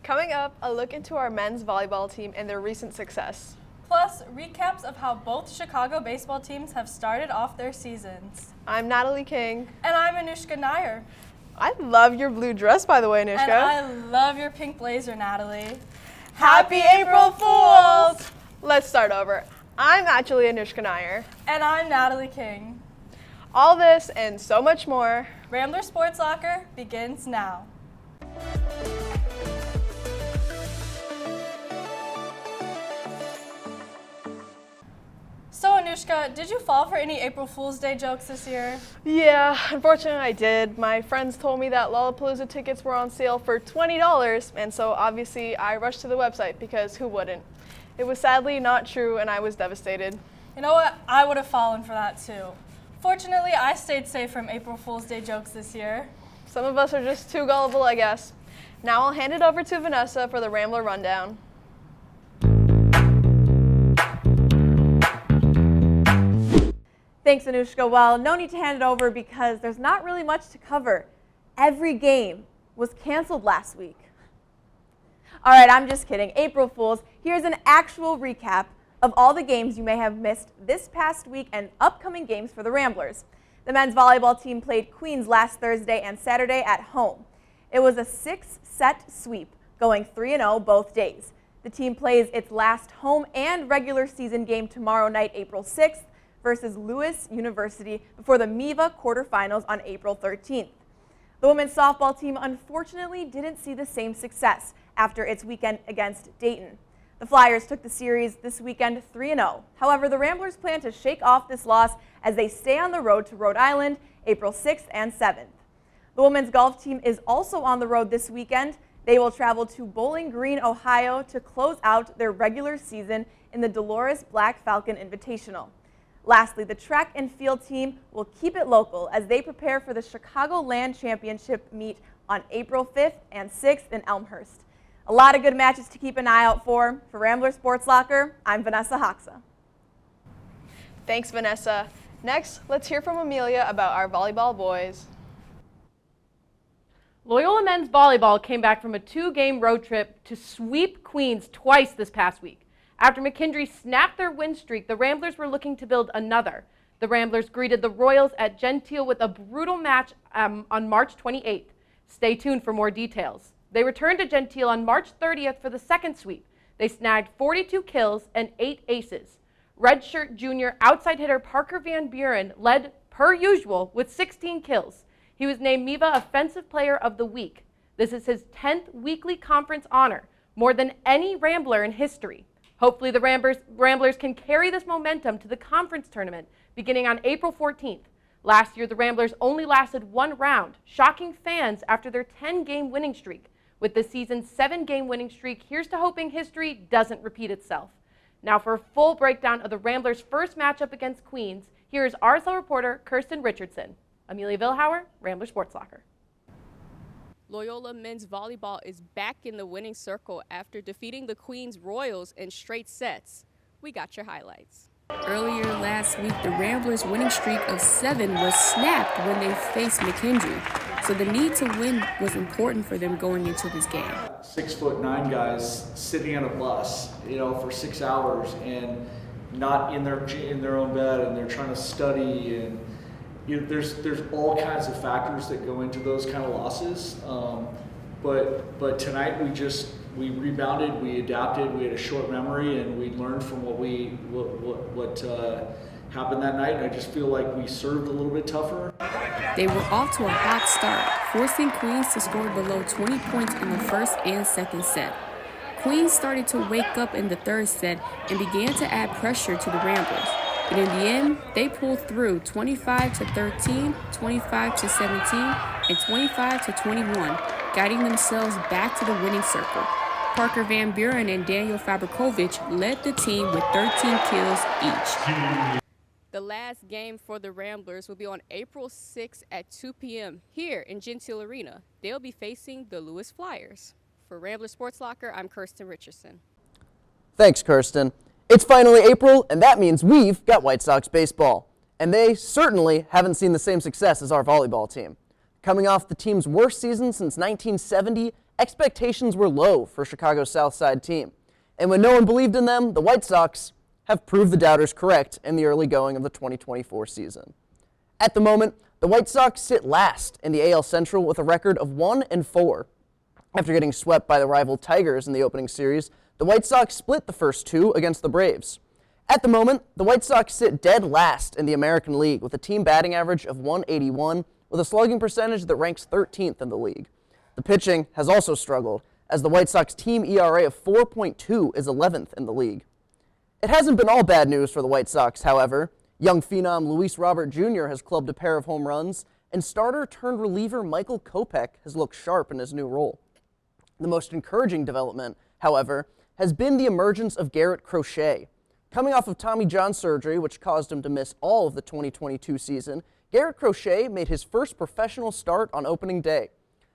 Coming up, a look into our men's volleyball team and their recent success. Plus, recaps of how both Chicago baseball teams have started off their seasons. I'm Natalie King. And I'm Anoushka Nair. I love your blue dress, by the way, Anoushka. And I love your pink blazer, Natalie. Happy April Fools! Let's start over. I'm actually Anoushka Nair. And I'm Natalie King. All this and so much more. Rambler Sports Locker begins now. So Anoushka, did you fall for any April Fool's Day jokes this year? Yeah, unfortunately I did. My friends told me that Lollapalooza tickets were on sale for $20, and so obviously I rushed to the website because who wouldn't? It was sadly not true and I was devastated. You know what? I would have fallen for that too. Fortunately, I stayed safe from April Fool's Day jokes this year. Some of us are just too gullible, I guess. Now I'll hand it over to Vanessa for the Rambler Rundown. Thanks, Anoushka. Well, no need to hand it over because there's not really much to cover. Every game was canceled last week. All right, I'm just kidding. April Fools, here's an actual recap of all the games you may have missed this past week and upcoming games for the Ramblers. The men's volleyball team played Queens last Thursday and Saturday at home. It was a 6-set sweep, going 3-0 both days. The team plays its last home and regular season game tomorrow night, April 6th, versus Lewis University before the MIVA quarterfinals on April 13th. The women's softball team unfortunately didn't see the same success after its weekend against Dayton. The Flyers took the series this weekend 3-0. However, the Ramblers plan to shake off this loss as they stay on the road to Rhode Island April 6th and 7th. The women's golf team is also on the road this weekend. They will travel to Bowling Green, Ohio to close out their regular season in the Dolores Black Falcon Invitational. Lastly, the track and field team will keep it local as they prepare for the Chicago Land Championship meet on April 5th and 6th in Elmhurst. A lot of good matches to keep an eye out for. For Rambler Sports Locker, I'm Vanessa Hoxha. Thanks, Vanessa. Next, let's hear from Amelia about our volleyball boys. Loyola men's volleyball came back from a 2-game road trip to sweep Queens twice this past week. After McKendree snapped their win streak, the Ramblers were looking to build another. The Ramblers greeted the Royals at Gentile with a brutal match on March 28th. Stay tuned for more details. They returned to Gentile on March 30th for the second sweep. They snagged 42 kills and 8 aces. Redshirt junior outside hitter Parker Van Buren led, per usual, with 16 kills. He was named MIVA Offensive Player of the Week. This is his 10th weekly conference honor, more than any Rambler in history. Hopefully the Ramblers can carry this momentum to the conference tournament beginning on April 14th. Last year, the Ramblers only lasted one round, shocking fans after their 10-game winning streak. With the season's 7-game winning streak, here's to hoping history doesn't repeat itself. Now for a full breakdown of the Ramblers' first matchup against Queens, here is RSL reporter Kirsten Richardson. Amelia Villhauer, Rambler Sports Locker. Loyola men's volleyball is back in the winning circle after defeating the Queens Royals in straight sets. We got your highlights. Earlier last week, the Ramblers' winning streak of 7 was snapped when they faced McKendree, so the need to win was important for them going into this game. 6'9" guys sitting on a bus, for 6 hours and not in their own bed, and they're trying to study, and there's all kinds of factors that go into those kind of losses. But tonight we rebounded, we adapted, we had a short memory, and we learned from what happened that night. And I just feel like we served a little bit tougher. They were off to a hot start, forcing Queens to score below 20 points in the first and second set. Queens started to wake up in the third set and began to add pressure to the Ramblers. But in the end, they pulled through 25-13, 25-17, and 25-21, guiding themselves back to the winning circle. Parker Van Buren and Daniel Fabrikovic led the team with 13 kills each. The last game for the Ramblers will be on April 6th at 2 p.m. here in Gentile Arena. They'll be facing the Lewis Flyers. For Rambler Sports Locker, I'm Kirsten Richardson. Thanks, Kirsten. It's finally April, and that means we've got White Sox baseball. And they certainly haven't seen the same success as our volleyball team. Coming off the team's worst season since 1970 expectations were low for Chicago's South Side team. And when no one believed in them, the White Sox have proved the doubters correct in the early going of the 2024 season. At the moment, the White Sox sit last in the AL Central with a record of 1-4. After getting swept by the rival Tigers in the opening series, the White Sox split the first two against the Braves. At the moment, the White Sox sit dead last in the American League with a team batting average of .181 with a slugging percentage that ranks 13th in the league. The pitching has also struggled, as the White Sox team ERA of 4.2 is 11th in the league. It hasn't been all bad news for the White Sox, however. Young phenom Luis Robert Jr. has clubbed a pair of home runs, and starter-turned-reliever Michael Kopech has looked sharp in his new role. The most encouraging development, however, has been the emergence of Garrett Crochet. Coming off of Tommy John surgery, which caused him to miss all of the 2022 season, Garrett Crochet made his first professional start on opening day.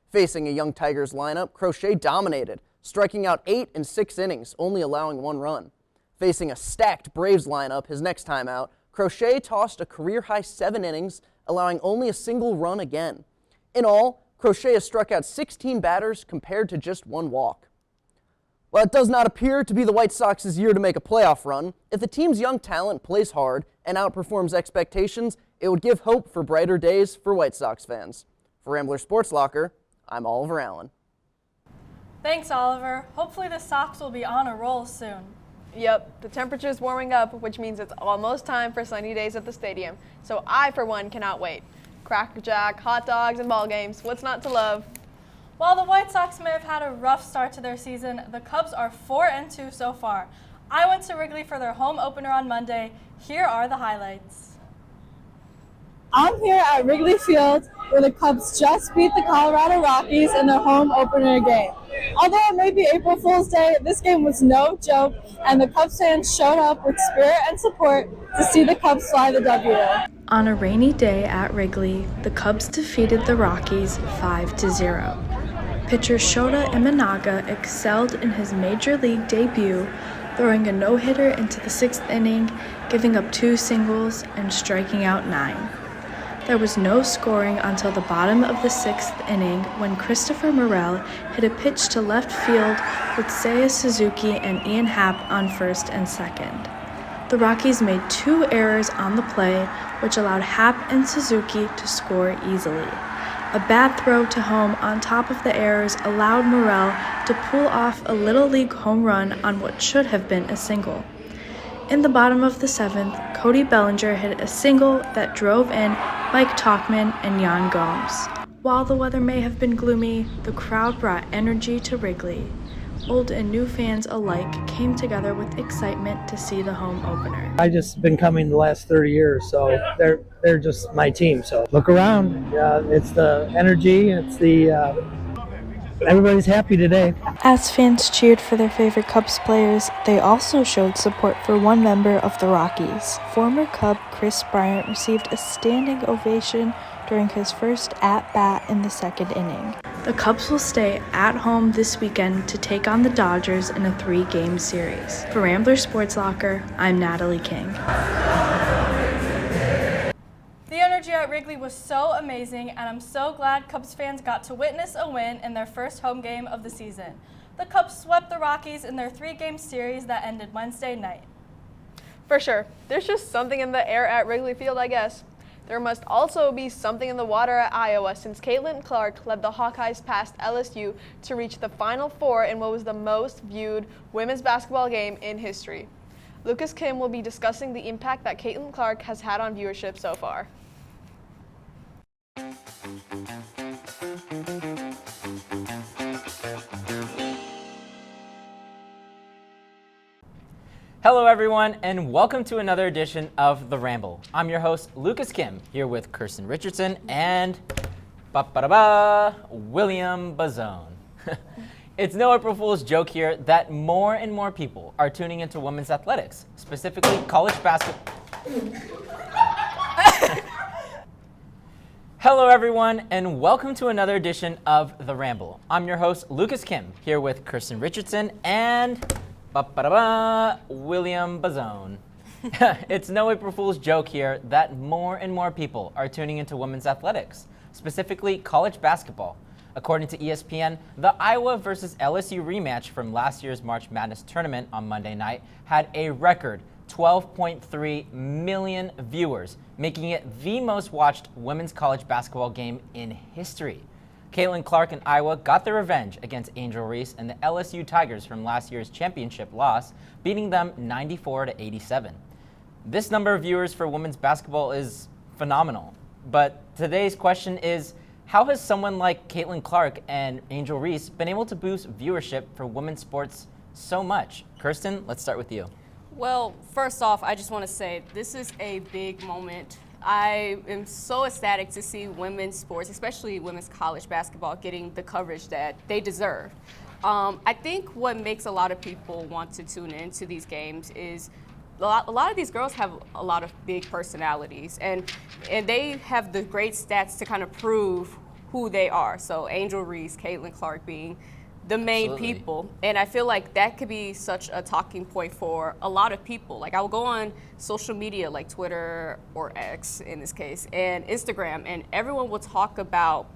Facing a young Tigers lineup, Crochet dominated, striking out 8 in 6 innings, only allowing 1 run. Facing a stacked Braves lineup his next time out, Crochet tossed a career-high 7 innings, allowing only a single run again. In all, Crochet has struck out 16 batters compared to just 1 walk. While it does not appear to be the White Sox's year to make a playoff run, if the team's young talent plays hard and outperforms expectations, it would give hope for brighter days for White Sox fans. For Rambler Sports Locker, I'm Oliver Allen. Thanks, Oliver. Hopefully the Sox will be on a roll soon. Yep, the temperature's warming up, which means it's almost time for sunny days at the stadium. So I, for one, cannot wait. Cracker Jack, hot dogs, and ball games. What's not to love? While the White Sox may have had a rough start to their season, the Cubs are 4-2 so far. I went to Wrigley for their home opener on Monday. Here are the highlights. I'm here at Wrigley Field, where the Cubs just beat the Colorado Rockies in their home opener game. Although it may be April Fool's Day, this game was no joke, and the Cubs fans showed up with spirit and support to see the Cubs fly the W. On a rainy day at Wrigley, the Cubs defeated the Rockies 5-0. Pitcher Shota Imanaga excelled in his major league debut, throwing a no-hitter into the 6th inning, giving up 2 singles and striking out 9. There was no scoring until the bottom of the 6th inning when Christopher Morel hit a pitch to left field with Seiya Suzuki and Ian Happ on first and second. The Rockies made 2 errors on the play, which allowed Happ and Suzuki to score easily. A bad throw to home on top of the errors allowed Morel to pull off a Little League home run on what should have been a single. In the bottom of the 7th, Cody Bellinger hit a single that drove in Mike Tauchman and Yan Gomes. While the weather may have been gloomy, the crowd brought energy to Wrigley. Old and new fans alike came together with excitement to see the home opener. I just been coming the last 30 years, so they're just my team. So look around, it's the energy, it's the everybody's happy today. As fans cheered for their favorite Cubs players, they also showed support for one member of the Rockies. Former Cub Chris Bryant received a standing ovation during his first at-bat in the 2nd inning. The Cubs will stay at home this weekend to take on the Dodgers in a 3-game series. For Rambler Sports Locker, I'm Natalie King. The energy at Wrigley was so amazing, and I'm so glad Cubs fans got to witness a win in their first home game of the season. The Cubs swept the Rockies in their 3-game series that ended Wednesday night. For sure. There's just something in the air at Wrigley Field, I guess. There must also be something in the water at Iowa since Caitlin Clark led the Hawkeyes past LSU to reach the Final Four in what was the most viewed women's basketball game in history. Lucas Kihmm will be discussing the impact that Caitlin Clark has had on viewership so far. Hello everyone, and welcome to another edition of The Ramble. I'm your host, Lucas Kihmm, here with Kirsten Richardson and William Bazzone. It's no April Fool's joke here that more and more people are tuning into women's athletics, specifically college basketball. Hello everyone, and welcome to another edition of The Ramble. I'm your host, Lucas Kihmm, here with Kirsten Richardson and William Bazzone. It's no April Fool's joke here that more and more people are tuning into women's athletics, specifically college basketball. According to ESPN, the Iowa versus LSU rematch from last year's March Madness tournament on Monday night had a record 12.3 million viewers, making it the most watched women's college basketball game in history. Caitlin Clark and Iowa got their revenge against Angel Reese and the LSU Tigers from last year's championship loss, beating them 94-87. This number of viewers for women's basketball is phenomenal. But today's question is, how has someone like Caitlin Clark and Angel Reese been able to boost viewership for women's sports so much? Kirsten, let's start with you. Well, first off, I just want to say this is a big moment. I am so ecstatic to see women's sports, especially women's college basketball, getting the coverage that they deserve. I think what makes a lot of people want to tune into these games is a lot of these girls have a lot of big personalities, and they have the great stats to kind of prove who they are. So Angel Reese, Caitlin Clark being the main Absolutely. people. And I feel like that could be such a talking point for a lot of people. Like, I will go on social media like Twitter or X in this case and Instagram, and everyone will talk about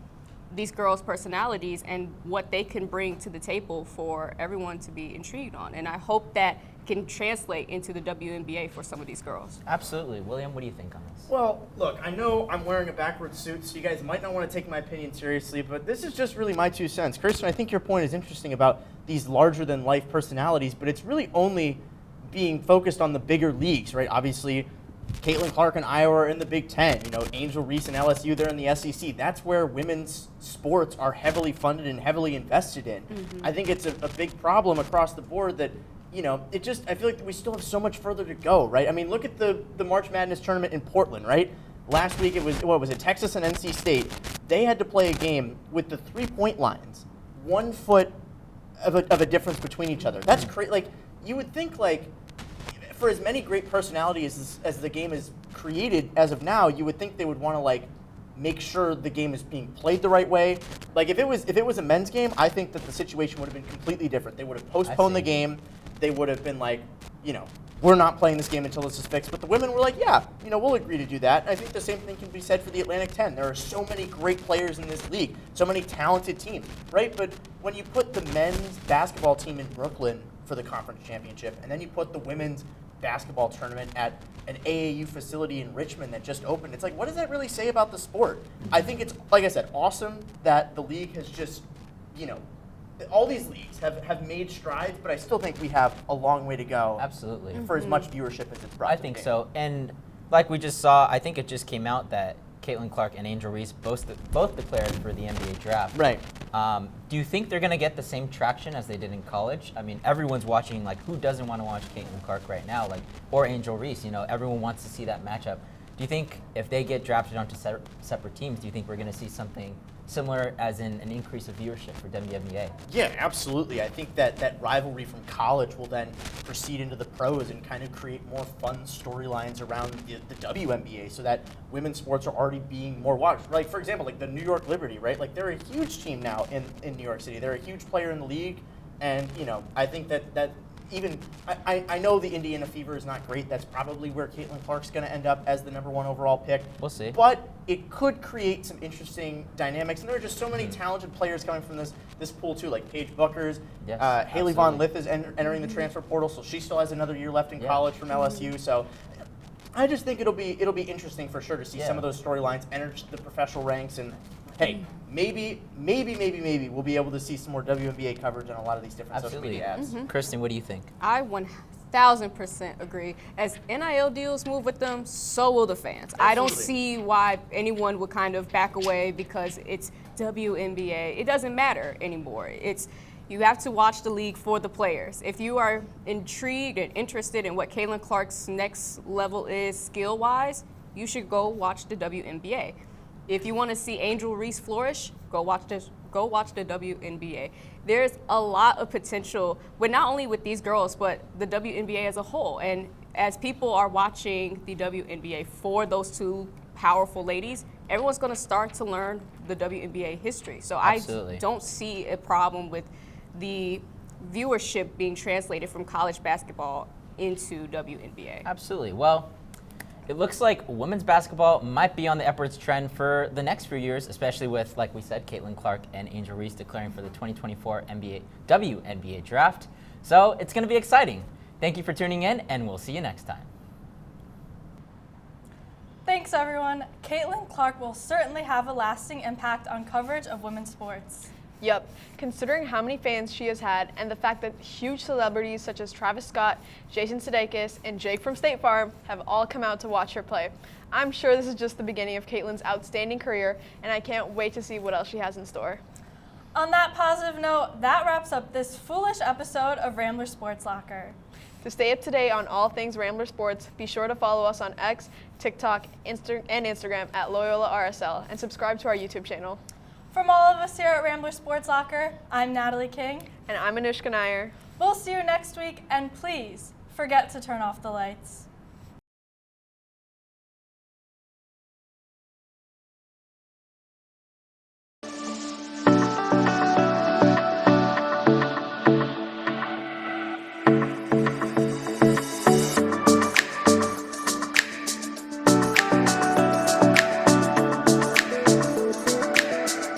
these girls' personalities and what they can bring to the table for everyone to be intrigued on. And I hope that can translate into the WNBA for some of these girls. Absolutely. William, what do you think on this? Well, look, I know I'm wearing a backwards suit, so you guys might not want to take my opinion seriously, but this is just really my 2 cents. Kirsten, I think your point is interesting about these larger-than-life personalities, but it's really only being focused on the bigger leagues, right? Obviously, Caitlin Clark and Iowa are in the Big Ten. You know, Angel Reese and LSU, they're in the SEC. That's where women's sports are heavily funded and heavily invested in. I think it's a big problem across the board that, you know, I feel like we still have so much further to go, right? I mean, look at the March Madness tournament in Portland, right? Last week it was Texas and NC State. They had to play a game with the 3-point lines, 1 foot of a difference between each other. That's crazy. Like, you would think, like, for as many great personalities as the game is created as of now, you would think they would want to, like, make sure the game is being played the right way. Like, if it was a men's game, I think that the situation would have been completely different. They would have postponed the game. They would have been like, you know, we're not playing this game until this is fixed. But the women were like, yeah, you know, we'll agree to do that. I think the same thing can be said for the Atlantic 10. There are so many great players in this league, so many talented teams, right? But when you put the men's basketball team in Brooklyn for the conference championship, and then you put the women's basketball tournament at an AAU facility in Richmond that just opened, it's like, what does that really say about the sport? I think it's, like I said, awesome that the league has just, you know, all these leagues have made strides, but I still think we have a long way to go. Absolutely. For as much viewership as it's brought I to the think game. so. And like we just saw, I think it just came out that Caitlin Clark and Angel Reese both declared for the NBA draft. Right. Do you think they're going to get the same traction as they did in college? I mean, everyone's watching, like, who doesn't want to watch Caitlin Clark right now? Like, or Angel Reese, you know, everyone wants to see that matchup. Do you think if they get drafted onto separate teams, do you think we're going to see something similar as in an increase of viewership for WNBA? Yeah, absolutely. I think that rivalry from college will then proceed into the pros and kind of create more fun storylines around the WNBA so that women's sports are already being more watched. Like, for example, like the New York Liberty, right? Like, they're a huge team now in New York City. They're a huge player in the league. And, you know, I think that even, I know the Indiana Fever is not great. That's probably where Caitlin Clark's going to end up as the #1 overall pick. We'll see. But it could create some interesting dynamics. And there are just so many talented players coming from this pool, too, like Paige Buckers. Yes, Haley Von Lith is entering the transfer portal, so she still has another year left in college from LSU. So I just think it'll be interesting for sure to see some of those storylines enter the professional ranks. And, hey, maybe we'll be able to see some more WNBA coverage on a lot of these different social media ads. Kristen, what do you think? I 1000% agree. As NIL deals move with them, so will the fans. I don't see why anyone would kind of back away because it's WNBA. It doesn't matter anymore. You have to watch the league for the players. If you are intrigued and interested in what Caitlin Clark's next level is skill-wise, you should go watch the WNBA. If you want to see Angel Reese flourish, go watch the WNBA. There's a lot of potential, but not only with these girls, but the WNBA as a whole. And as people are watching the WNBA for those two powerful ladies, everyone's going to start to learn the WNBA history. So Absolutely. I don't see a problem with the viewership being translated from college basketball into WNBA. Absolutely. Well, It looks like women's basketball might be on the upwards trend for the next few years, especially with, like we said, Caitlin Clark and Angel Reese declaring for the 2024 WNBA draft. So it's going to be exciting. Thank you for tuning in, and we'll see you next time. Thanks, everyone. Caitlin Clark will certainly have a lasting impact on coverage of women's sports. Yep, considering how many fans she has had and the fact that huge celebrities such as Travis Scott, Jason Sudeikis, and Jake from State Farm have all come out to watch her play. I'm sure this is just the beginning of Caitlin's outstanding career, and I can't wait to see what else she has in store. On that positive note, that wraps up this foolish episode of Rambler Sports Locker. To stay up to date on all things Rambler Sports, be sure to follow us on X, TikTok, and Instagram at Loyola RSL, and subscribe to our YouTube channel. From all of us here at Rambler Sports Locker, I'm Natalie Kihmm. And I'm Anoushka Nair. We'll see you next week, and please forget to turn off the lights.